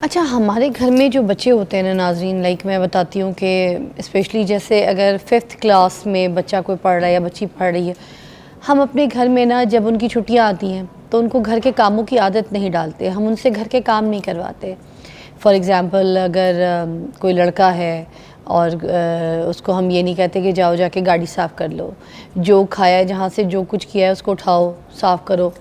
अच्छा, हमारे घर में जो बच्चे होते हैं ना नाज़रीन, लाइक मैं बताती हूँ कि स्पेशली जैसे अगर 5th क्लास में बच्चा कोई पढ़ रहा है या बच्ची पढ़ रही है, हम अपने घर में ना जब उनकी छुट्टियाँ आती हैं तो उनको घर के कामों की आदत नहीं डालते, हम उनसे घर के काम नहीं करवाते। फॉर एग्ज़ाम्पल अगर कोई लड़का है और उसको हम ये नहीं कहते कि जाओ जाके गाड़ी साफ़ कर लो, जो खाया है जहाँ से जो कुछ किया है उसको उठाओ साफ़ करो,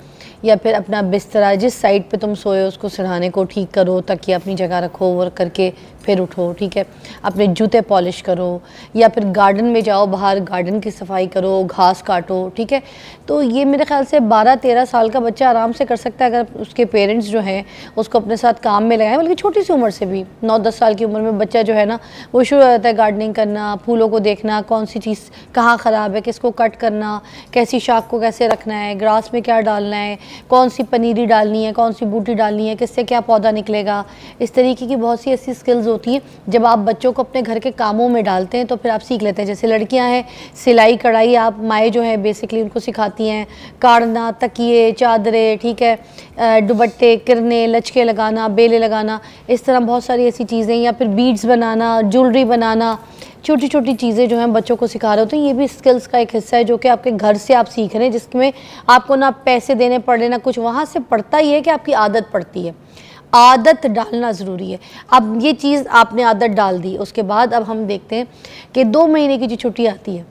या फिर अपना बिस्तरा जिस साइड पे तुम सोए उसको सिरहाने को ठीक करो, तकिया अपनी जगह रखो, वर्क करके फिर उठो, ठीक है। अपने जूते पॉलिश करो, या फिर गार्डन में जाओ, बाहर गार्डन की सफाई करो, घास काटो, ठीक है। तो ये मेरे ख्याल से 12-13 साल का बच्चा आराम से कर सकता है अगर उसके पेरेंट्स जो हैं उसको अपने साथ काम में लगाएं। बल्कि छोटी सी उम्र से भी 9-10 साल की उम्र में बच्चा जो है ना वो शुरू हो जाता है गार्डनिंग करना, फूलों को देखना, कौन सी चीज़ कहाँ ख़राब है, किसको कट करना, कैसी शाख को कैसे रखना है, ग्रास में क्या डालना है, कौन सी पनीरी डालनी है, कौन सी बूटी डालनी है, किससे क्या पौधा निकलेगा। इस तरीके की बहुत सी ऐसी स्किल्स होती हैं जब आप बच्चों को अपने घर के कामों में डालते हैं तो फिर आप सीख लेते हैं। जैसे लड़कियां हैं, सिलाई कढ़ाई आप माएँ जो हैं बेसिकली उनको सिखाती हैं, काढ़ना, तकिए, चादरें, ठीक है, दुपट्टे, किरने, लचके लगाना, बेले लगाना, इस तरह बहुत सारी ऐसी चीज़ें, या फिर बीड्स बनाना, ज्वेलरी बनाना, छोटी छोटी चीज़ें जो हैं बच्चों को सिखा रहे होते हैं। ये भी स्किल्स का एक हिस्सा है जो कि आपके घर से आप सीख रहे हैं, जिसमें आपको ना पैसे देने पड़े ना कुछ, वहाँ से पड़ता ही है कि आपकी आदत पड़ती है। आदत डालना ज़रूरी है। अब ये चीज़ आपने आदत डाल दी, उसके बाद अब हम देखते हैं कि 2 महीने की जो छुट्टी आती है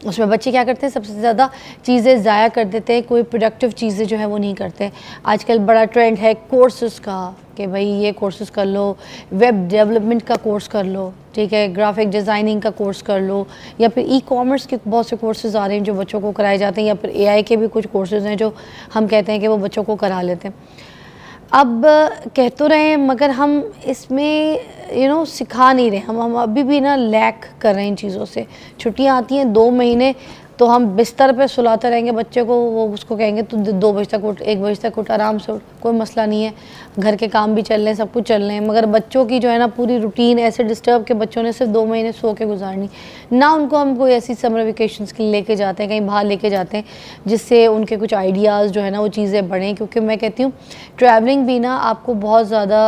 उसमें बच्चे क्या करते हैं, सबसे ज़्यादा चीज़ें ज़ाया कर देते हैं, कोई प्रोडक्टिव चीज़ें जो है वो नहीं करते। आजकल बड़ा ट्रेंड है कोर्सेज़ का कि भाई ये कोर्सेज़ कर लो, वेब डेवलपमेंट का कोर्स कर लो, ठीक है, ग्राफिक डिज़ाइनिंग का कोर्स कर लो, या फिर ई-कॉमर्स के बहुत से कोर्सेज़ आ रहे हैं जो बच्चों को कराए जाते हैं, या फिर एआई के भी कुछ कोर्सेज़ हैं जो हम कहते हैं कि वो बच्चों को करा लेते हैं। अब कह तो रहे हैं मगर हम इसमें सिखा नहीं रहे, हम अभी भी ना लैक कर रहे हैं इन चीज़ों से। छुट्टियां आती हैं 2 महीने तो हम बिस्तर पे सुलाते रहेंगे बच्चे को, वो उसको कहेंगे तू 2 बजे तक उठ, 1 बजे तक उठ, आराम से उठ, कोई मसला नहीं है, घर के काम भी चल रहे हैं, सब कुछ चल रहे हैं। मगर बच्चों की जो है ना पूरी रूटीन ऐसे डिस्टर्ब के बच्चों ने सिर्फ 2 महीने सो के गुजारनी ना। उनको हम कोई ऐसी समर वेकेशंस के लिए लेके जाते हैं, कहीं बाहर लेके जाते हैं जिससे उनके कुछ आइडियाज़ जो है ना वो चीज़ें बढ़ें। क्योंकि मैं कहती हूँ ट्रैवलिंग भी ना आपको बहुत ज़्यादा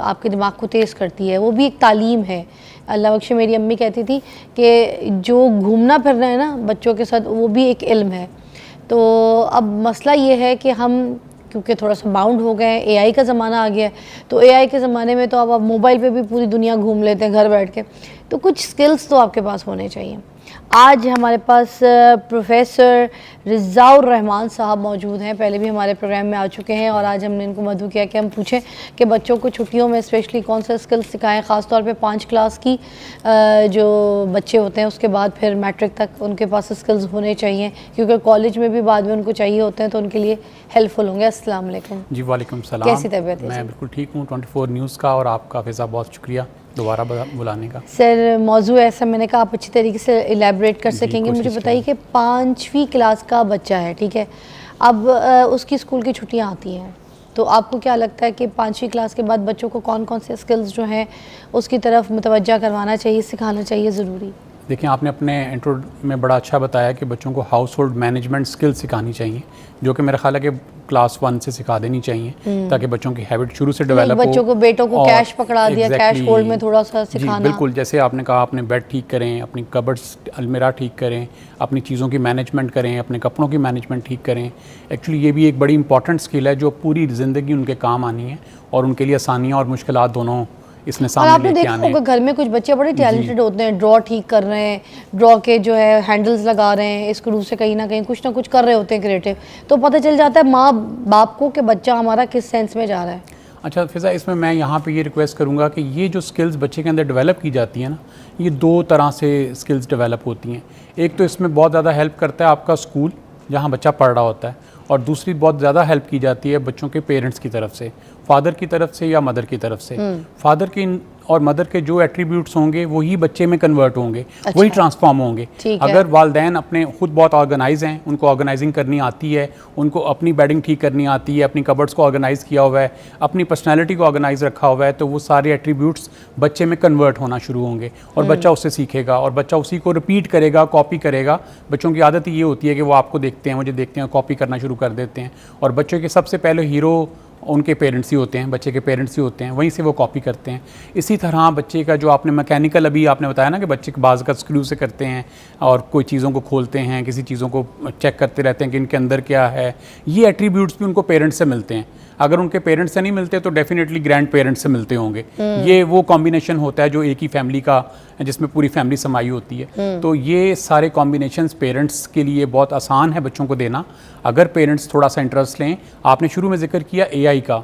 आपके दिमाग को तेज़ करती है, वो भी एक तालीम है। अल्लाह बख्शे मेरी अम्मी कहती थी कि जो घूमना फिरना है ना बच्चों के साथ वो भी एक इल्म है। तो अब मसला ये है कि हम क्योंकि थोड़ा सा बाउंड हो गए हैं, एआई का ज़माना आ गया है, तो एआई के ज़माने में तो अब आप मोबाइल पे भी पूरी दुनिया घूम लेते हैं घर बैठ के। तो कुछ स्किल्स तो आपके पास होने चाहिए। आज हमारे पास प्रोफेसर रिज़ाउर रहमान साहब मौजूद हैं, पहले भी हमारे प्रोग्राम में आ चुके हैं, और आज हमने इनको मदऊ किया कि हम पूछें कि बच्चों को छुट्टियों में स्पेशली कौन सा स्किल्स सिखाएं, ख़ास तौर पे 5 क्लास की जो बच्चे होते हैं उसके बाद फिर मैट्रिक तक उनके पास स्किल्स होने चाहिए, क्योंकि कॉलेज में भी बाद में उनको चाहिए होते हैं, तो उनके लिए हेल्पफुल होंगे। अस्सलाम वालेकुम। जी वालेकुम सलाम। कैसी तबीयत है? मैं बिल्कुल ठीक हूँ। 24 न्यूज़ का और आपका फ़िज़ा बहुत शुक्रिया दोबारा बुलाने का। सर मौजू ऐसा मैंने कहा आप अच्छी तरीके से इलेबरेट कर सकेंगे। मुझे बताइए कि 5वीं क्लास का बच्चा है, ठीक है, अब उसकी स्कूल की छुट्टियां आती हैं, तो आपको क्या लगता है कि 5वीं क्लास के बाद बच्चों को कौन कौन से स्किल्स जो हैं उसकी तरफ मुतवज्जा करवाना चाहिए, सिखाना चाहिए ज़रूरी? देखिए, आपने अपने इंट्रो में बड़ा अच्छा बताया कि बच्चों को हाउस होल्ड मैनेजमेंट स्किल्स सिखानी चाहिए, जो कि मेरा ख्याल है कि क्लास 1 से सिखा देनी चाहिए ताकि बच्चों की हैबिट शुरू से डेवलप हो। बच्चों को, बेटों को कैश पकड़ा दिया, कैश होल्ड में थोड़ा सा सिखाना। बिल्कुल, जैसे आपने कहा अपने बेड ठीक करें, अपनी कबर्ड्स अलमीरा ठीक करें, अपनी चीज़ों की मैनेजमेंट करें, अपने कपड़ों की मैनेजमेंट ठीक करें। एक्चुअली ये भी एक बड़ी इंपॉर्टेंट स्किल है जो पूरी ज़िंदगी उनके काम आनी है और उनके लिए आसानियाँ और मुश्किलात दोनों इसमें सामने लेके आने। देखा घर में कुछ बच्चे बड़े टैलेंटेड होते हैं, ड्रॉ ठीक कर रहे हैं, ड्रॉ के जो है हैंडल्स लगा रहे हैं, स्क्रू से कहीं ना कहीं कुछ ना कुछ कर रहे होते हैं क्रिएटिव, तो पता चल जाता है माँ बाप को कि बच्चा हमारा किस सेंस में जा रहा है। अच्छा फ़िज़ा, इसमें मैं यहाँ पे ये रिक्वेस्ट करूँगा कि ये जो स्किल्स बच्चे के अंदर डेवलप की जाती है ना, ये 2 तरह से स्किल्स डेवलप होती हैं। एक तो इसमें बहुत ज़्यादा हेल्प करता है आपका स्कूल जहाँ बच्चा पढ़ रहा होता है, और दूसरी बहुत ज़्यादा हेल्प की जाती है बच्चों के पेरेंट्स की तरफ से, फादर की तरफ से या मदर की तरफ से। फादर की और मदर के जो एट्रीब्यूट्स होंगे वही बच्चे में कन्वर्ट होंगे, अच्छा, वही ट्रांसफॉर्म होंगे। अगर वालदैन अपने खुद बहुत ऑर्गेनाइज हैं, उनको ऑर्गेनाइजिंग करनी आती है, उनको अपनी बेडिंग ठीक करनी आती है, अपनी कबर्ड्स को ऑर्गेनाइज किया हुआ है, अपनी पर्सनैलिटी को ऑर्गेनाइज रखा हुआ है, तो वो सारे एट्रीब्यूट्स बच्चे में कन्वर्ट होना शुरू होंगे और बच्चा उससे सीखेगा और बच्चा उसी को रिपीट करेगा, कॉपी करेगा। बच्चों की आदत ये होती है कि वो आपको देखते हैं, मुझे देखते हैं, कॉपी करना शुरू कर देते हैं। और बच्चों के सबसे पहले हीरो उनके पेरेंट्स ही होते हैं, बच्चे के पेरेंट्स ही होते हैं, वहीं से वो कॉपी करते हैं। इसी तरह बच्चे का जो आपने मैकेनिकल अभी आपने बताया ना कि बच्चे के बाज़ का स्क्रू से करते हैं और कोई चीज़ों को खोलते हैं, किसी चीज़ों को चेक करते रहते हैं कि इनके अंदर क्या है, ये एट्रीब्यूट्स भी उनको पेरेंट्स से मिलते हैं। अगर उनके पेरेंट्स से नहीं मिलते तो डेफिनेटली ग्रैंड पेरेंट्स से मिलते होंगे। ये वो कॉम्बिनेशन होता है जो एक ही फैमिली का, जिसमें पूरी फैमिली समाई होती है। तो ये सारे कॉम्बिनेशंस पेरेंट्स के लिए बहुत आसान है बच्चों को देना, अगर पेरेंट्स थोड़ा सा इंटरेस्ट लें। आपने शुरू में जिक्र किया एआई का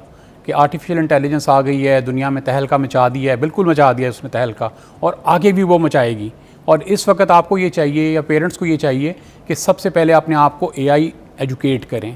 कि आर्टिफिशियल इंटेलिजेंस आ गई है, दुनिया में तहलका मचा दिया है, बिल्कुल मचा दिया है उसने तहलका, और आगे भी वो मचाएगी। और इस वक्त आपको ये चाहिए या पेरेंट्स को ये चाहिए कि सबसे पहले अपने आप को एआई एजुकेट करें।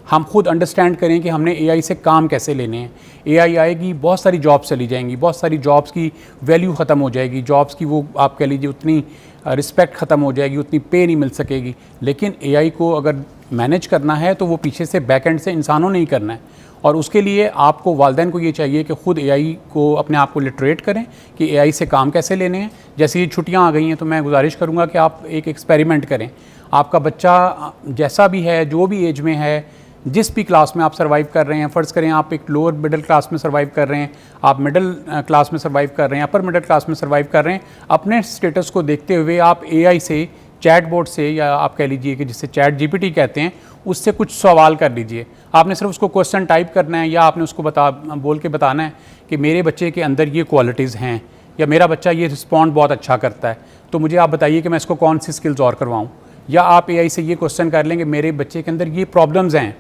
हम खुद अंडरस्टैंड करें कि हमने एआई से काम कैसे लेने हैं। एआई आएगी, बहुत सारी जॉब्स चली जाएंगी, बहुत सारी जॉब्स की वैल्यू ख़त्म हो जाएगी, जॉब्स की वो आप कह लीजिए उतनी रिस्पेक्ट ख़त्म हो जाएगी, उतनी पे नहीं मिल सकेगी। लेकिन एआई को अगर मैनेज करना है तो वो पीछे से बैक एंड से इंसानों ने ही करना है। और उसके लिए आपको वालिदैन को ये चाहिए कि ख़ुद एआई को अपने आप को लिटरेट करें कि एआई से काम कैसे लेने हैं। जैसे ये छुट्टियाँ आ गई हैं तो मैं गुजारिश करूँगा कि आप एक एक्सपेरिमेंट करें। आपका बच्चा जैसा भी है, जो भी एज में है, जिस भी क्लास में आप सर्वाइव कर रहे हैं, फ़र्ज़ करें आप एक लोअर मिडिल क्लास में सर्वाइव कर रहे हैं, आप मिडिल क्लास में सर्वाइव कर रहे हैं, अपर मिडिल क्लास में सर्वाइव कर रहे हैं, अपने स्टेटस को देखते हुए आप एआई से, चैट बोर्ड से, या आप कह लीजिए कि जिसे चैट जीपीटी कहते हैं, उससे कुछ सवाल कर लीजिए। आपने सिर्फ उसको क्वेश्चन टाइप करना है या आपने उसको बोल के बताना है कि मेरे बच्चे के अंदर ये क्वालिटीज़ हैं, या मेरा बच्चा ये रिस्पॉन्ड बहुत अच्छा करता है, तो मुझे आप बताइए कि मैं इसको कौन सी स्किल्स और करवाऊँ। या आप एआई से ये क्वेश्चन कर लेंगे, मेरे बच्चे के अंदर ये प्रॉब्लम्स हैं,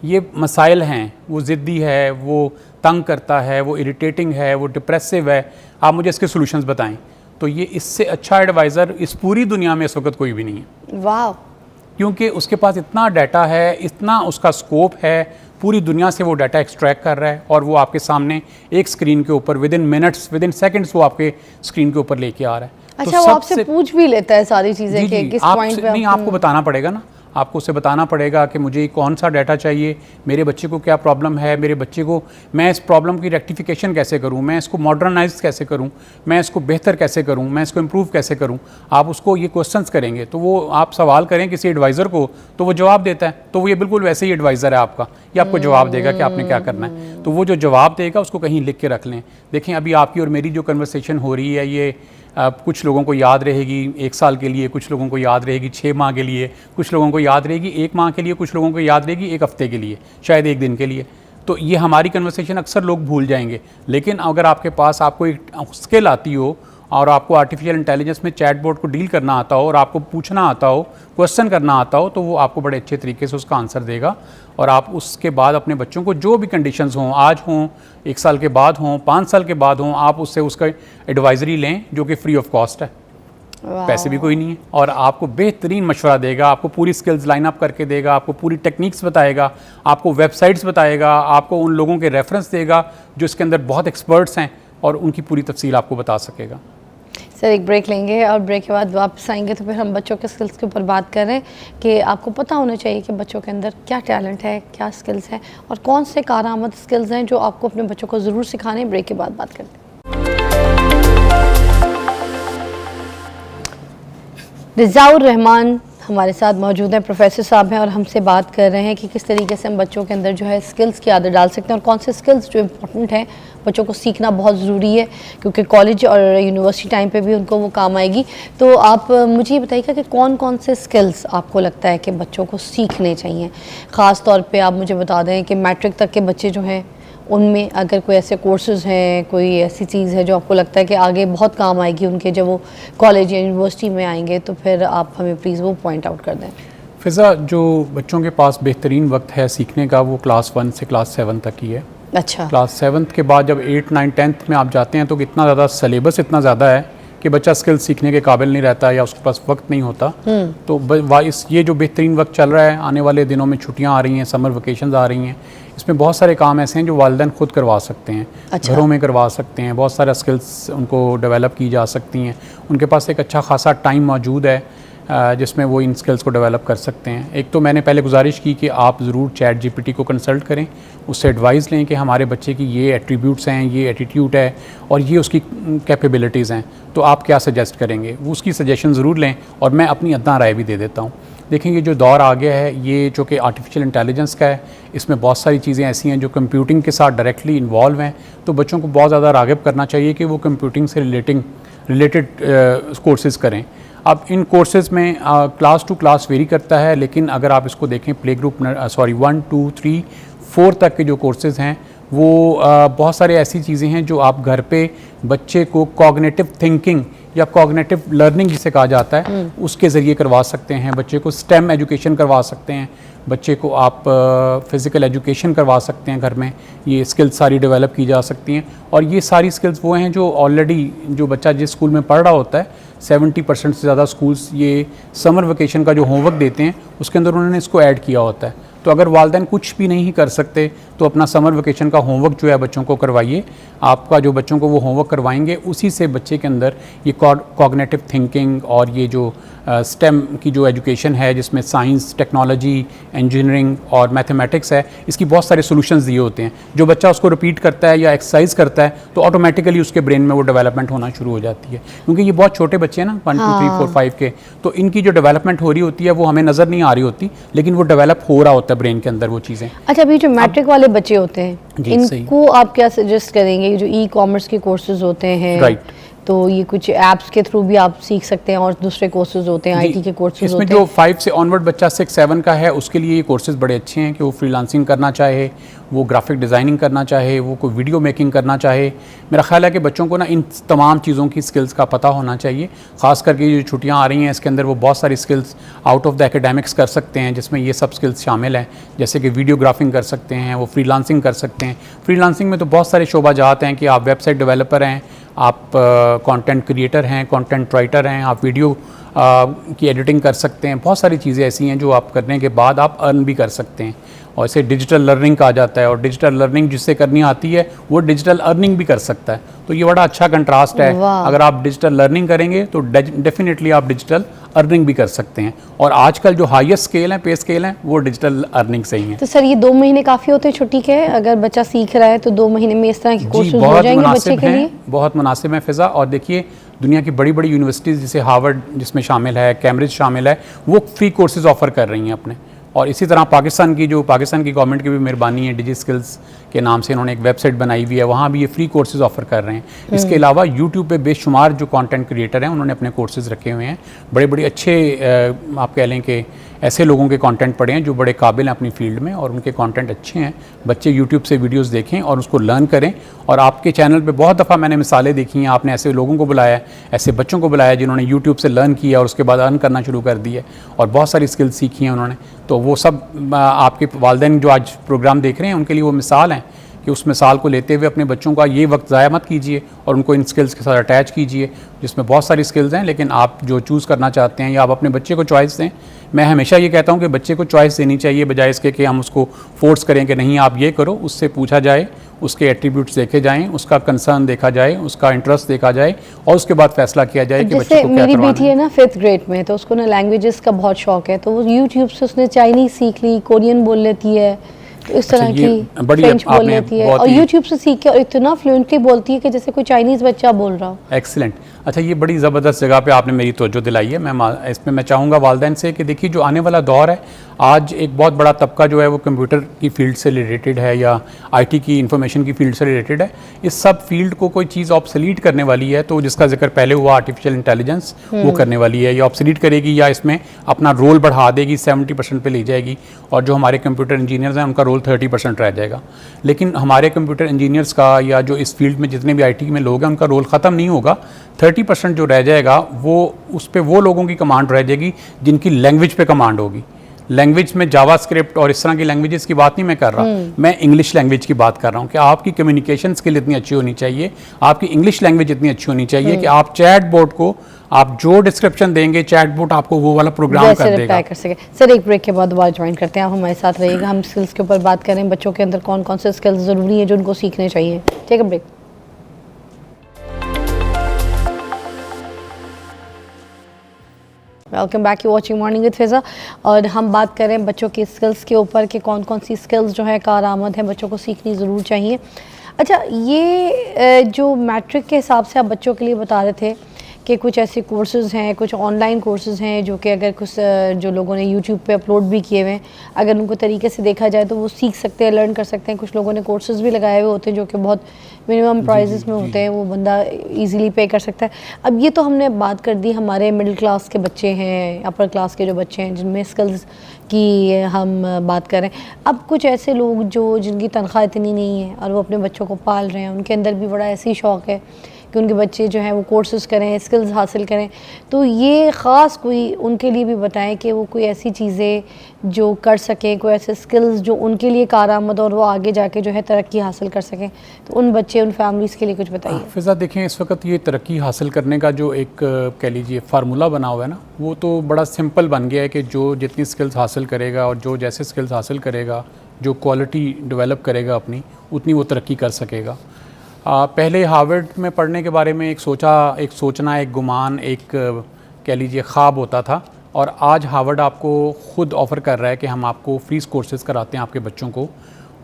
ये मसाइल हैं, वो ज़िद्दी है, वो तंग करता है, वो इरिटेटिंग है, वो डिप्रेसिव है, आप मुझे इसके सॉल्यूशंस बताएं। तो ये इससे अच्छा एडवाइज़र इस पूरी दुनिया में इस वक्त कोई भी नहीं है। वाह! क्योंकि उसके पास इतना डाटा है, इतना उसका स्कोप है, पूरी दुनिया से वो डाटा एक्सट्रैक्ट कर रहा है और वो आपके सामने एक स्क्रीन के ऊपर with in minutes, with in seconds वो आपके स्क्रीन के ऊपर लेके आ रहा है। अच्छा, वो आपसे पूछ भी लेता है सारी चीज़ें कि किस पॉइंट पे नहीं, आपको बताना पड़ेगा ना, आपको उसे बताना पड़ेगा कि मुझे कौन सा डाटा चाहिए, मेरे बच्चे को क्या प्रॉब्लम है, मेरे बच्चे को मैं इस प्रॉब्लम की रेक्टिफिकेशन कैसे करूं, मैं इसको मॉडर्नाइज कैसे करूं, मैं इसको बेहतर कैसे करूं, मैं इसको इम्प्रूव कैसे करूं। आप उसको ये क्वेश्चंस करेंगे तो वो आप सवाल करें किसी एडवाइज़र को तो वो जवाब देता है, तो वो ये बिल्कुल वैसे ही एडवाइज़र है आपका, ये आपको जवाब देगा कि आपने क्या करना है। तो वो जो जवाब देगा उसको कहीं लिख के रख लें। देखें, अभी आपकी और मेरी जो कन्वर्सेशन हो रही है, ये कुछ लोगों को याद रहेगी 1 साल के लिए, कुछ लोगों को याद रहेगी 6 माह के लिए, कुछ लोगों को याद रहेगी 1 माह के लिए, कुछ लोगों को याद रहेगी 1 हफ्ते के लिए, शायद 1 दिन के लिए। तो ये हमारी कन्वर्सेशन अक्सर लोग भूल जाएंगे। लेकिन अगर आपके पास आपको एक स्किल आती हो और आपको आर्टिफिशियल इंटेलिजेंस में चैट बोर्ड को डील करना आता हो और आपको पूछना आता हो, क्वेश्चन करना आता हो, तो वो आपको बड़े अच्छे तरीके से उसका आंसर देगा। और आप उसके बाद अपने बच्चों को जो भी कंडीशंस हों, आज हों, 1 साल के बाद हों, 5 साल के बाद हों, आप उससे उसका एडवाइजरी लें जो कि फ्री ऑफ कॉस्ट है, पैसे भी कोई नहीं है, और आपको बेहतरीन मशवरा देगा, आपको पूरी स्किल्स लाइन अप करके देगा, आपको पूरी टेक्निक्स बताएगा, आपको वेबसाइट्स बताएगा, आपको उन लोगों के रेफरेंस देगा जो इसके अंदर बहुत एक्सपर्ट्स हैं और उनकी पूरी तफसील आपको बता सकेगा। सर, एक ब्रेक लेंगे और ब्रेक के बाद वापस आएंगे तो फिर हम बच्चों के स्किल्स के ऊपर बात कर रहे हैं कि आपको पता होना चाहिए कि बच्चों के अंदर क्या टैलेंट है, क्या स्किल्स हैं और कौन से कारआमद स्किल्स हैं जो आपको अपने बच्चों को ज़रूर सिखाने हैं। ब्रेक के बाद बात करते हैं। रिज़ाउर रहमान हमारे साथ मौजूद हैं, प्रोफेसर साहब हैं और हमसे बात कर रहे हैं कि किस तरीके से हम बच्चों के अंदर जो है स्किल्स की आदत डाल सकते हैं और कौन से स्किल्स जो इम्पोर्टेंट हैं बच्चों को सीखना बहुत ज़रूरी है, क्योंकि कॉलेज और यूनिवर्सिटी टाइम पे भी उनको वो काम आएगी। तो आप मुझे ये बताइएगा कि कौन कौन से स्किल्स आपको लगता है कि बच्चों को सीखने चाहिए। ख़ास तौर पे आप मुझे बता दें कि मैट्रिक तक के बच्चे जो हैं उनमें अगर कोई ऐसे कोर्सेज़ हैं, कोई ऐसी चीज़ है जो आपको लगता है कि आगे बहुत काम आएगी उनके जब वो कॉलेज या यूनिवर्सिटी में आएंगे, तो फिर आप हमें प्लीज़ वो पॉइंट आउट कर दें। फ़िज़ा, जो बच्चों के पास बेहतरीन वक्त है सीखने का वो क्लास 1 से क्लास 7 तक ही है। अच्छा। क्लास 7 के बाद जब 8, 9, 10th में आप जाते हैं तो इतना ज़्यादा सिलेबस इतना ज़्यादा है कि बच्चा स्किल सीखने के काबिल नहीं रहता या उसके पास वक्त नहीं होता। तो ये जो बेहतरीन वक्त चल रहा है, आने वाले दिनों में छुट्टियां आ रही हैं, समर वेकेशंस आ रही हैं, इसमें बहुत सारे काम ऐसे हैं जो वालिदैन खुद करवा सकते हैं। अच्छा। घरों में करवा सकते हैं, बहुत सारा स्किल्स उनको डेवलप की जा सकती हैं। उनके पास एक अच्छा खासा टाइम मौजूद है जिसमें वो इन स्किल्स को डेवलप कर सकते हैं। एक तो मैंने पहले गुजारिश की कि आप ज़रूर चैट जीपीटी को कंसल्ट करें, उससे एडवाइस लें कि हमारे बच्चे की ये एट्रीब्यूट्स हैं, ये एटीट्यूड है और ये उसकी कैपेबिलिटीज़ हैं, तो आप क्या सजेस्ट करेंगे, वो उसकी सजेशन ज़रूर लें और मैं अपनी अदना राय भी दे देता हूँ। देखें ये जो दौर आ गया है ये जो कि आर्टिफिशियल इंटेलिजेंस का है, इसमें बहुत सारी चीज़ें ऐसी हैं जो कंप्यूटिंग के साथ डायरेक्टली इन्वॉल्व हैं, तो बच्चों को बहुत ज़्यादा राग़िब करना चाहिए कि वो कंप्यूटिंग से रिलेटेड कोर्सेज़ करें। अब इन कोर्सेज़ में क्लास टू क्लास वेरी करता है, लेकिन अगर आप इसको देखें प्ले ग्रुप 1, 2, 3, 4 तक के जो कोर्सेज़ हैं वो बहुत सारे ऐसी चीज़ें हैं जो आप घर पे बच्चे को कॉग्निटिव थिंकिंग या कॉग्निटिव लर्निंग जिसे कहा जाता है उसके ज़रिए करवा सकते हैं। बच्चे को स्टेम एजुकेशन करवा सकते हैं, बच्चे को आप फिज़िकल एजुकेशन करवा सकते हैं घर में, ये स्किल्स सारी डेवलप की जा सकती हैं। और ये सारी स्किल्स वो हैं जो ऑलरेडी जो बच्चा जिस स्कूल में पढ़ रहा होता है 70% से ज़्यादा स्कूल्स ये समर वेकेशन का जो होमवर्क देते हैं उसके अंदर उन्होंने इसको ऐड किया होता है। तो अगर वालिदैन कुछ भी नहीं कर सकते तो अपना समर वेकेशन का होमवर्क जो है बच्चों को करवाइए। आपका जो बच्चों को वो होमवर्क करवाएंगे उसी से बच्चे के अंदर ये कॉग्निटिव थिंकिंग और ये जो स्टेम की जो एजुकेशन है जिसमें साइंस, टेक्नोलॉजी, इंजीनियरिंग और मैथमेटिक्स है, इसकी बहुत सारे सॉल्यूशंस दिए होते हैं। जो बच्चा उसको रिपीट करता है या एक्सरसाइज करता है तो ऑटोमेटिकली उसके ब्रेन में वो डेवलपमेंट होना शुरू हो जाती है, क्योंकि ये बहुत छोटे बच्चे हैं ना 1, 2, 3, 4, 5 के, तो इनकी जो डेवलपमेंट हो रही होती है वो हमें नज़र नहीं आ रही होती, लेकिन वो डेवलप हो रहा होता है ब्रेन के अंदर वो चीज़ें। अच्छा, अभी जो मैट्रिक वाले बच्चे होते हैं इनको आप क्या सजेस्ट करेंगे? जो ई कॉमर्स के कोर्सेज होते हैं, राइट, तो ये कुछ ऐप्स के थ्रू भी आप सीख सकते हैं और दूसरे कोर्सेज होते हैं, आईटी के कोर्सेज होते हैं। इसमें जो 5 से ऑनवर्ड बच्चा 6, 7 का है उसके लिए ये कोर्सेज बड़े अच्छे हैं कि वो फ्रीलांसिंग करना चाहे, वो ग्राफिक डिज़ाइनिंग करना चाहे, वो कोई वीडियो मेकिंग करना चाहे। मेरा ख्याल है कि बच्चों को ना इन तमाम चीज़ों की स्किल्स का पता होना चाहिए। ख़ास करके जो छुट्टियाँ आ रही हैं इसके अंदर वो बहुत सारी skills out of the academics कर सकते हैं जिसमें ये सब स्किल्स शामिल हैं, जैसे कि वीडियोग्राफिंग कर सकते हैं, वो फ्रीलांसिंग कर सकते हैं। फ्रीलांसिंग में तो बहुत सारे शोबाजात हैं कि आप वेबसाइट डेवलपर हैं, आप कंटेंट क्रिएटर हैं, कंटेंट राइटर हैं, आप वीडियो की एडिटिंग कर सकते हैं। बहुत सारी चीज़ें ऐसी हैं जो आप करने के बाद आप अर्न भी कर सकते हैं, और इसे डिजिटल लर्निंग कहा जाता है। और डिजिटल लर्निंग जिससे करनी आती है वो डिजिटल अर्निंग भी कर सकता है, तो ये बड़ा अच्छा कंट्रास्ट है। अगर आप डिजिटल लर्निंग करेंगे तो डेफिनेटली आप डिजिटल अर्निंग भी कर सकते हैं, और आजकल जो हाईएस्ट स्केल है, पे स्केल है, वो डिजिटल अर्निंग से ही है। तो सर ये 2 महीने काफ़ी होते हैं छुट्टी के? अगर बच्चा सीख रहा है तो 2 महीने में इस तरह के कोर्सेज हो जाएंगे बच्चे के लिए? बहुत मुनासिब है फ़िज़ा। और देखिए दुनिया की बड़ी बड़ी यूनिवर्सिटीज़ जैसे हार्वर्ड जिसमें शामिल है, कैम्ब्रिज शामिल है, वो फ्री कोर्सेज ऑफ़र कर रही हैं अपने। और इसी तरह पाकिस्तान की गवर्नमेंट की भी मेहरबानी है, डिजी स्किल्स के नाम से इन्होंने एक वेबसाइट बनाई हुई है, वहाँ भी ये फ्री कोर्सेज ऑफ़र कर रहे हैं। इसके अलावा यूट्यूब पे बेशुमार जो कंटेंट क्रिएटर हैं उन्होंने अपने कोर्सेज रखे हुए हैं। बड़े बड़े अच्छे आप कह लें कि ऐसे लोगों के कंटेंट पढ़े हैं जो बड़े काबिल हैं अपनी फील्ड में, और उनके कंटेंट अच्छे हैं। बच्चे यूट्यूब से वीडियोस देखें और उसको लर्न करें। और आपके चैनल पे बहुत दफ़ा मैंने मिसालें देखी हैं, आपने ऐसे लोगों को बुलाया, ऐसे बच्चों को बुलाया जिन्होंने यूट्यूब से लर्न किया और उसके बाद अर्न करना शुरू कर दिया और बहुत सारी स्किल्स सीखी हैं उन्होंने। तो वो सब आपके वालिदैन जो आज प्रोग्राम देख रहे हैं उनके लिए वो मिसाल हैं कि उस मिसाल को लेते हुए अपने बच्चों का ये वक्त ज़ाया मत कीजिए और उनको इन स्किल्स के साथ अटैच कीजिए, जिसमें बहुत सारी स्किल्स हैं, लेकिन आप जो चूज़ करना चाहते हैं या आप अपने बच्चे को चॉइस दें। मैं हमेशा ये कहता हूँ कि बच्चे को चॉइस देनी चाहिए, बजाय इसके कि हम उसको फोर्स करें कि नहीं आप ये करो। उससे पूछा जाए, उसके एट्रीब्यूट्स देखे जाएँ, उसका कंसर्न देखा जाए, उसका इंटरेस्ट देखा जाए और उसके बाद फैसला किया जाए कि बच्चे को क्या करवाना है। मेरी बेटी है ना 5th ग्रेड में, तो उसको ना लैंग्वेजेस का बहुत शौक है, तो वो यूट्यूब से उसने चाइनीज़ सीख ली, कोरियन बोल लेती है, तो इस तरह की फ्रेंच बोल लेती है, और यूट्यूब से सीख के और इतना फ्लुएंटली बोलती है कि जैसे कोई चाइनीज़ बच्चा बोल रहा हो। एक्सीलेंट। अच्छा, ये बड़ी ज़बरदस्त जगह पे आपने मेरी तवज्जो दिलाई है। इसमें मैं चाहूँगा वालिदैन से कि देखिए जो आने वाला दौर है, आज एक बहुत बड़ा तबका जो है वो कंप्यूटर की फील्ड से रिलेटेड है या आईटी की इंफॉर्मेशन की फील्ड से रिलेटेड है। इस सब फील्ड को कोई चीज़ ऑब्सोलीट करने वाली है, तो जिसका जिक्र पहले हुआ आर्टिफिशियल इंटेलिजेंस, वो करने वाली है। या ऑब्सोलीट करेगी या इसमें अपना रोल बढ़ा देगी, 70% पे ले जाएगी, और जो हमारे कंप्यूटर इंजीनियर्स हैं उनका रोल 30% रह जाएगा। लेकिन हमारे कंप्यूटर इंजीनियर्स का या जो इस फील्ड में जितने भी आईटी में लोग हैं उनका रोल ख़त्म नहीं होगा। 30% जो रह जाएगा वो उस पर वो लोगों की कमांड रह जाएगी जिनकी लैंग्वेज पे कमांड होगी। लैंग्वेज में जावास्क्रिप्ट और इस तरह की लैंग्वेजेस की बात नहीं मैं कर रहा, मैं इंग्लिश लैंग्वेज की बात कर रहा हूँ कि आपकी कम्युनिकेशन स्किल इतनी अच्छी होनी चाहिए, आपकी इंग्लिश लैंग्वेज इतनी अच्छी होनी चाहिए कि आप चैट बोट को आप जो डिस्क्रिप्शन देंगे चैट बोट आपको वो वाला प्रोग्राम कर देगा। कर सके। सर एक ब्रेक के बाद दोबारा ज्वाइन करते हैं, आप हमारे साथ रहिएगा। हम स्किल्स के ऊपर बात करें, बच्चों के अंदर कौन कौन से स्किल्स ज़रूरी हैं जो उनको सीखने चाहिए। Take a break. Welcome back, you watching morning with Fiza. और हम बात करें बच्चों की स्किल्स के ऊपर कि कौन कौन सी स्किल्स जो है कारआमद है, बच्चों को सीखनी ज़रूर चाहिए। अच्छा, ये जो मैट्रिक के हिसाब से आप बच्चों के लिए बता रहे थे कि कुछ ऐसे कोर्सेज़ हैं, कुछ ऑनलाइन कोर्सेज़ हैं जो कि अगर कुछ जो लोगों ने यूट्यूब पे अपलोड भी किए हुए हैं, अगर उनको तरीके से देखा जाए तो वो सीख सकते हैं, लर्न कर सकते हैं। कुछ लोगों ने कोर्सेज़ भी लगाए हुए होते हैं जो कि बहुत मिनिमम प्राइजेस में होते हैं, वो बंदा इजीली पे कर सकता है। अब ये तो हमने बात कर दी हमारे मिडिल क्लास के बच्चे हैं, अपर क्लास के जो बच्चे हैं जिनमें स्किल्स की हम बात करें। अब कुछ ऐसे लोग जो जिनकी तनख्वाह इतनी नहीं है और वो अपने बच्चों को पाल रहे हैं, उनके अंदर भी बड़ा ऐसी शौक़ है कि उनके बच्चे जो हैं वो कोर्सेज़ करें, स्किल्स हासिल करें। तो ये ख़ास कोई उनके लिए भी बताएं कि वो कोई ऐसी चीज़ें जो कर सकें, कोई ऐसे स्किल्स जो उनके लिए कारआमद और वो आगे जाके जो है तरक्की हासिल कर सकें। तो उन बच्चे, उन फैमिलीज़ के लिए कुछ बताइए। फ़िज़ा, देखें इस वक्त ये तरक्की हासिल करने का जो एक कह लीजिए फार्मूला बना हुआ है ना, वो तो बड़ा सिंपल बन गया है कि जो जितनी स्किल्स हासिल करेगा और जो जैसे स्किल्स हासिल करेगा, जो क्वालिटी डेवलप करेगा अपनी, उतनी वो तरक्की कर सकेगा। पहले हार्वर्ड में पढ़ने के बारे में एक सोचना, एक गुमान, एक कह लीजिए ख्वाब होता था, और आज हार्वर्ड आपको ख़ुद ऑफ़र कर रहा है कि हम आपको फ्री कोर्सेज़ कराते हैं आपके बच्चों को,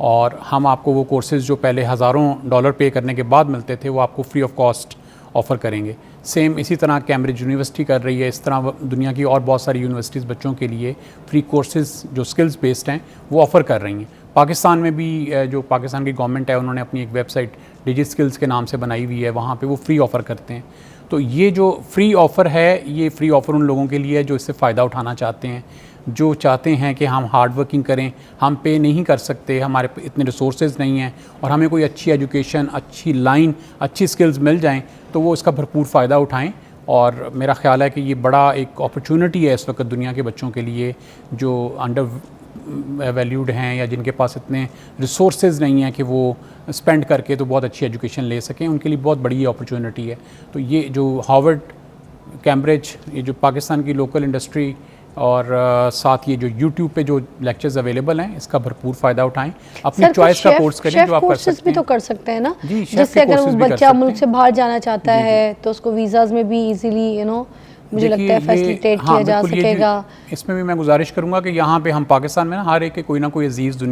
और हम आपको वो कोर्सेज़ जो पहले हज़ारों डॉलर पे करने के बाद मिलते थे वो आपको फ्री ऑफ कॉस्ट ऑफ़र करेंगे। सेम इसी तरह कैम्ब्रिज यूनिवर्सिटी कर रही है, इस तरह दुनिया की और बहुत सारी यूनिवर्सिटीज़ बच्चों के लिए फ्री कोर्सेज़ जो स्किल्स बेस्ड हैं वो ऑफ़र कर रही हैं। पाकिस्तान में भी जो पाकिस्तान की गवर्नमेंट है उन्होंने अपनी एक वेबसाइट डिजिट स्किल्स के नाम से बनाई हुई है, वहाँ पे वो फ्री ऑफ़र करते हैं। तो ये जो फ्री ऑफ़र है, ये फ्री ऑफ़र उन लोगों के लिए है जो इससे फ़ायदा उठाना चाहते हैं, जो चाहते हैं कि हम हार्ड वर्किंग करें, हम पे नहीं कर सकते, हमारे पे इतने रिसोर्सेज नहीं हैं, और हमें कोई अच्छी एजुकेशन, अच्छी लाइन, अच्छी स्किल्स मिल जाएं तो वो इसका भरपूर फ़ायदा उठाएं। और मेरा ख़्याल है कि ये बड़ा एक अपॉर्चुनिटी है इस वक्त दुनिया के बच्चों के लिए जो अंडर वैल्यूड हैं या जिनके पास इतने रिसोर्सेज नहीं हैं कि वो स्पेंड करके तो बहुत अच्छी एजुकेशन ले सकें, उनके लिए बहुत बड़ी अपॉर्चुनिटी है। तो ये जो हार्वर्ड, कैम्ब्रिज, ये जो पाकिस्तान की लोकल इंडस्ट्री और साथ ये जो यूट्यूब पे जो लेक्चर्स अवेलेबल हैं, इसका भरपूर फ़ायदा उठाएं, अपनी चॉइस का कोर्स करें जो आप कर सकते हैं। भी तो कर सकते हैं ना, जी, जैसे अगर वो बच्चा मुल्क से बाहर जाना चाहता है तो उसको वीज़ाज़ में भी इजीली मुझे लगता है फैसिलिटेट किया जा सकेगा। इसमें भी मैं गुजारिश करूँगा कि यहाँ पे हम पाकिस्तान में ना हर एक के कोई ना कोई अजीज़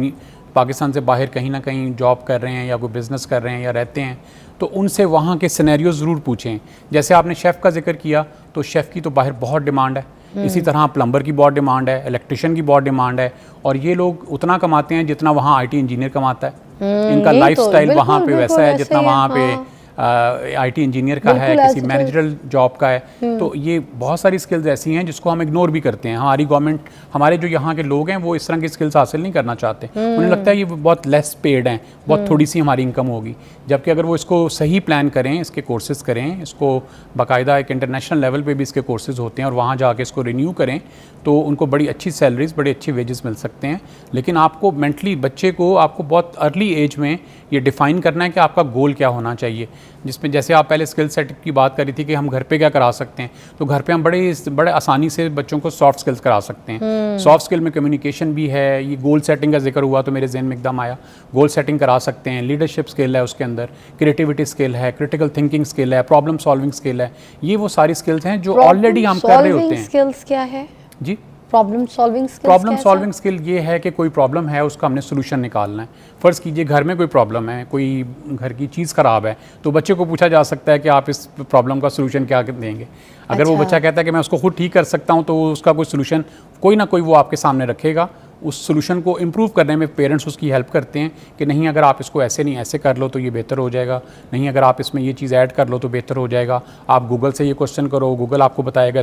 पाकिस्तान से बाहर कहीं ना कहीं जॉब कर रहे हैं या कोई बिज़नेस कर रहे हैं या रहते हैं, तो उनसे वहाँ के सिनेरियो ज़रूर पूछें। जैसे आपने शेफ़ का जिक्र किया, तो शेफ़ की तो बाहर बहुत डिमांड है, इसी तरह प्लम्बर की बहुत डिमांड है, इलेक्ट्रिशियन की बहुत डिमांड है, और ये लोग उतना कमाते हैं जितना वहाँ IT इंजीनियर कमाता है। इनका लाइफस्टाइल वहाँ पे वैसा है जितना वहाँ पे IT इंजीनियर का है, किसी मैनेजरल जॉब का है। तो ये बहुत सारी स्किल्स ऐसी हैं जिसको हम इग्नोर भी करते हैं। हमारी गवर्नमेंट, हमारे जो यहाँ के लोग हैं वो इस तरह की स्किल्स हासिल नहीं करना चाहते, उन्हें लगता है ये बहुत लेस पेड हैं, बहुत थोड़ी सी हमारी इनकम होगी। जबकि अगर वो इसको सही प्लान करें, इसके कोर्सेज़ करें, इसको बाकायदा एक इंटरनेशनल लेवल पे भी इसके कोर्सेज़ होते हैं और वहाँ जाके इसको रिन्यू करें, तो उनको बड़ी अच्छी सैलरीज, बड़ी अच्छी वेजेस मिल सकते हैं। लेकिन आपको मेंटली, बच्चे को आपको बहुत अर्ली एज में ये डिफ़ाइन करना है कि आपका गोल क्या होना चाहिए, जिसमें जैसे आप पहले स्किल सेट की बात करी थी कि हम घर पे क्या करा सकते हैं, तो घर पे हम बड़े आसानी से बच्चों को सॉफ्ट स्किल्स करा सकते हैं। सॉफ्ट स्किल में कम्युनिकेशन भी है, ये गोल सेटिंग का जिक्र हुआ तो मेरे जहन में एकदम आया, गोल सेटिंग करा सकते हैं, लीडरशिप स्किल है उसके अंदर, क्रिएटिविटी स्किल है, क्रिटिकल थिंकिंग स्किल है, प्रॉब्लम सॉल्विंग स्किल है। ये वो सारी स्किल्स हैं जो ऑलरेडी हम कर रहे होते हैं। स्किल्स क्या है जी? प्रॉब्लम सॉल्विंग स्किल ये है कि कोई प्रॉब्लम है, उसका हमने सोल्यूशन निकालना है। फ़र्ज़ कीजिए घर में कोई प्रॉब्लम है, कोई घर की चीज़ ख़राब है, तो बच्चे को पूछा जा सकता है कि आप इस प्रॉब्लम का सोल्यूशन क्या देंगे। अगर वो बच्चा कहता है कि मैं उसको खुद ठीक कर सकता हूँ, तो उसका कोई सोल्यूशन कोई ना कोई वो आपके सामने रखेगा। उस सोल्यूशन को इम्प्रूव करने में पेरेंट्स उसकी हेल्प करते हैं कि नहीं, अगर आप इसको ऐसे नहीं ऐसे कर लो तो ये बेहतर हो जाएगा, नहीं अगर आप इसमें ये चीज़ ऐड कर लो तो बेहतर हो जाएगा। आप गूगल से ये क्वेश्चन करो, गूगल आपको बताएगा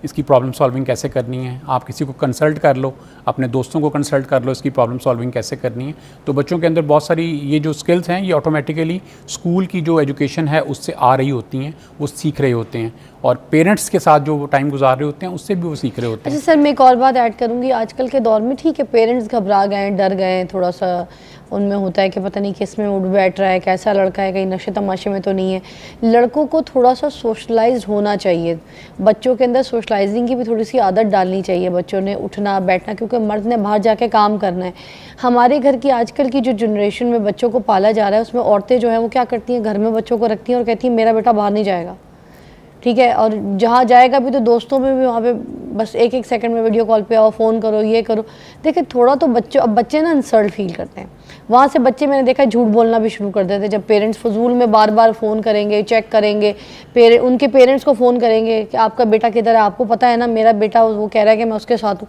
इसकी प्रॉब्लम सॉल्विंग कैसे करनी है। आप किसी को कंसल्ट कर लो, अपने दोस्तों को कंसल्ट कर लो, इसकी प्रॉब्लम सॉल्विंग कैसे करनी है। तो बच्चों के अंदर बहुत सारी ये जो स्किल्स हैं ये ऑटोमेटिकली स्कूल की जो एजुकेशन है उससे आ रही होती हैं, वो सीख रहे होते हैं, और पेरेंट्स के साथ जो टाइम गुजार रहे होते हैं उससे भी वो सीख रहे होते हैं। अच्छा सर, मैं एक और बात ऐड करूँगी, आजकल के दौर में ठीक है पेरेंट्स घबरा गए, डर गए, थोड़ा सा उनमें होता है कि पता नहीं किस में उठ बैठ रहा है, कैसा लड़का है, कहीं नशे तमाशे में तो नहीं है। लड़कों को थोड़ा सा सोशलाइज्ड होना चाहिए, बच्चों के अंदर सोशलाइजिंग की भी थोड़ी सी आदत डालनी चाहिए, बच्चों ने उठना बैठना, क्योंकि मर्द ने बाहर जाके काम करना है। हमारे घर की आजकल की जो जनरेशन में बच्चों को पाला जा रहा है उसमें औरतें जो हैं वो क्या करती हैं, घर में बच्चों को रखती हैं और कहती हैं मेरा बेटा बाहर नहीं जाएगा, ठीक है, और जहाँ जाएगा भी तो दोस्तों में भी वहाँ पे बस एक एक सेकंड में वीडियो कॉल पे आओ, फ़ोन करो, ये करो। देखिए थोड़ा तो अब बच्चे ना इंसल्ट फील करते हैं, वहाँ से बच्चे मैंने देखा झूठ बोलना भी शुरू कर देते हैं। जब पेरेंट्स फजूल में बार बार फ़ोन करेंगे, चेक करेंगे, उनके पेरेंट्स को फ़ोन करेंगे कि आपका बेटा किधर है, आपको पता है ना मेरा बेटा वो कह रहा है कि मैं उसके साथ हूँ।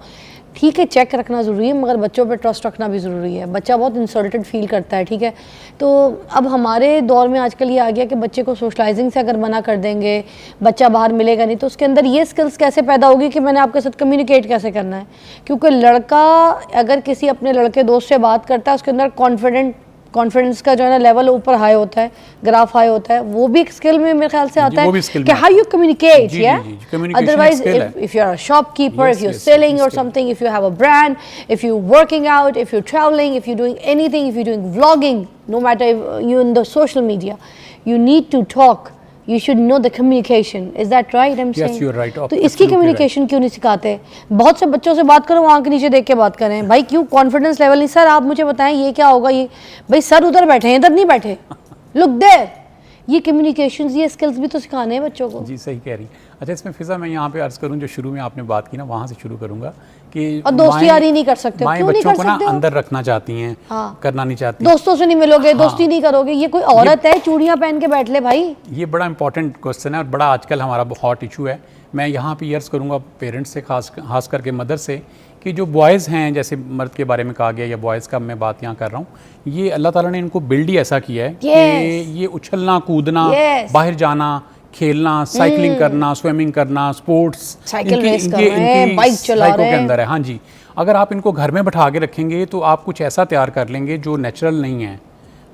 ठीक है, चेक रखना ज़रूरी है, मगर बच्चों पे ट्रस्ट रखना भी ज़रूरी है। बच्चा बहुत इंसल्टेड फील करता है, ठीक है। तो अब हमारे दौर में आजकल ये आ गया कि बच्चे को सोशलाइजिंग से अगर मना कर देंगे, बच्चा बाहर मिलेगा नहीं, तो उसके अंदर ये स्किल्स कैसे पैदा होगी कि मैंने आपके साथ कम्युनिकेट कैसे करना है। क्योंकि लड़का अगर किसी अपने लड़के दोस्त से बात करता है, उसके अंदर कॉन्फिडेंस का जो है ना लेवल ऊपर हाई होता है, ग्राफ हाई होता है। वो भी एक स्किल में मेरे ख्याल से आता है कि how you communicate. Otherwise if you are a shopkeeper, if you are selling और something, if you have a brand, if you working out, if you travelling, if you doing anything, if you doing vlogging, no matter you in the social media, you need to talk, you should know the communication. Is that right? I'm saying. Yes, you're right. तो इसकी communication क्यों नहीं सिखाते? बहुत से बच्चों से बात करो, आंख नीचे देख के बात करें। भाई क्यों कॉन्फिडेंस लेवल नहीं? सर आप मुझे बताएं ये क्या होगा, ये भाई सर उधर बैठे हैं, इधर नहीं बैठे, लुक देयर। ये कम्युनिकेशन, ये स्किल्स भी तो सिखाने हैं बच्चों को। जी सही कह रही। अच्छा, इसमें फिजा मैं यहाँ पे अर्ज करूँ, जो शुरू में आपने बात की ना, वहाँ से शुरू करूँगा कि और दोस्ती यारी नहीं कर सकते, माएँ क्यों नहीं बच्चों कर को ना सकते हो? अंदर रखना चाहती हैं, हाँ। करना नहीं चाहती, दोस्तों से नहीं मिलोगे, दोस्ती नहीं करोगे। ये कोई औरत है चूड़ियाँ पहन के बैठ ले भाई। ये बड़ा इंपॉर्टेंट क्वेश्चन है और बड़ा आजकल हमारा हॉट इशू है। मैं यहाँ पे अर्ज करूँगा पेरेंट्स से, खास करके मदर से, कि जो बॉयज़ हैं, जैसे मर्द के बारे में कहा गया या बॉयज़ का मैं बात यहाँ कर रहा हूँ, ये अल्लाह ताला ने इनको बिल्ड ही ऐसा किया है कि ये उछलना कूदना, बाहर जाना, खेलना, साइकिलिंग करना, स्विमिंग करना, स्पोर्ट्स, साइकिल रेस कर रहे हैं, बाइक चला रहे हैं, के अंदर है। हाँ जी, अगर आप इनको घर में बैठा के रखेंगे तो आप कुछ ऐसा तैयार कर लेंगे जो नेचुरल नहीं है,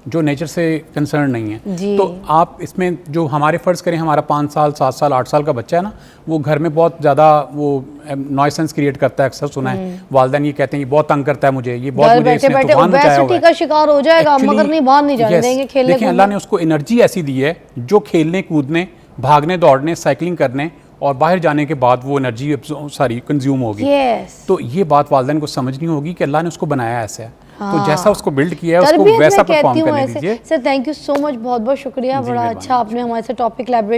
जो नेचर से कंसर्न नहीं है। तो आप इसमें जो हमारे फ़र्ज़ करें, हमारा 5 साल 7 साल 8 साल का बच्चा है ना, वो घर में बहुत ज़्यादा वो नॉइसेंस क्रिएट करता है। अक्सर सुना है वालिदैन ये कहते हैं ये बहुत तंग करता है मुझे, ये बहुत मुझे इसने तूफान मचाया हुआ है, का शिकार हो जाएगा, मगर नहीं बाहर नहीं जाने देंगे खेलने। देखिए अल्लाह ने उसको एनर्जी ऐसी दी है जो खेलने कूदने, भागने दौड़ने, साइकिलिंग करने और बाहर जाने के बाद वो एनर्जी सारी कंज्यूम होगी। तो ये बात वालिदैन को समझनी होगी कि अल्लाह ने उसको बनाया ऐसा है। तो जैसा उसको बिल्ड किया है उसको वैसा परफॉर्म करने दीजिए। Sir thank you so much, बहुत बहुत शुक्रिया, बड़ा अच्छा आपने हमारे से टॉपिक इलैबोरेट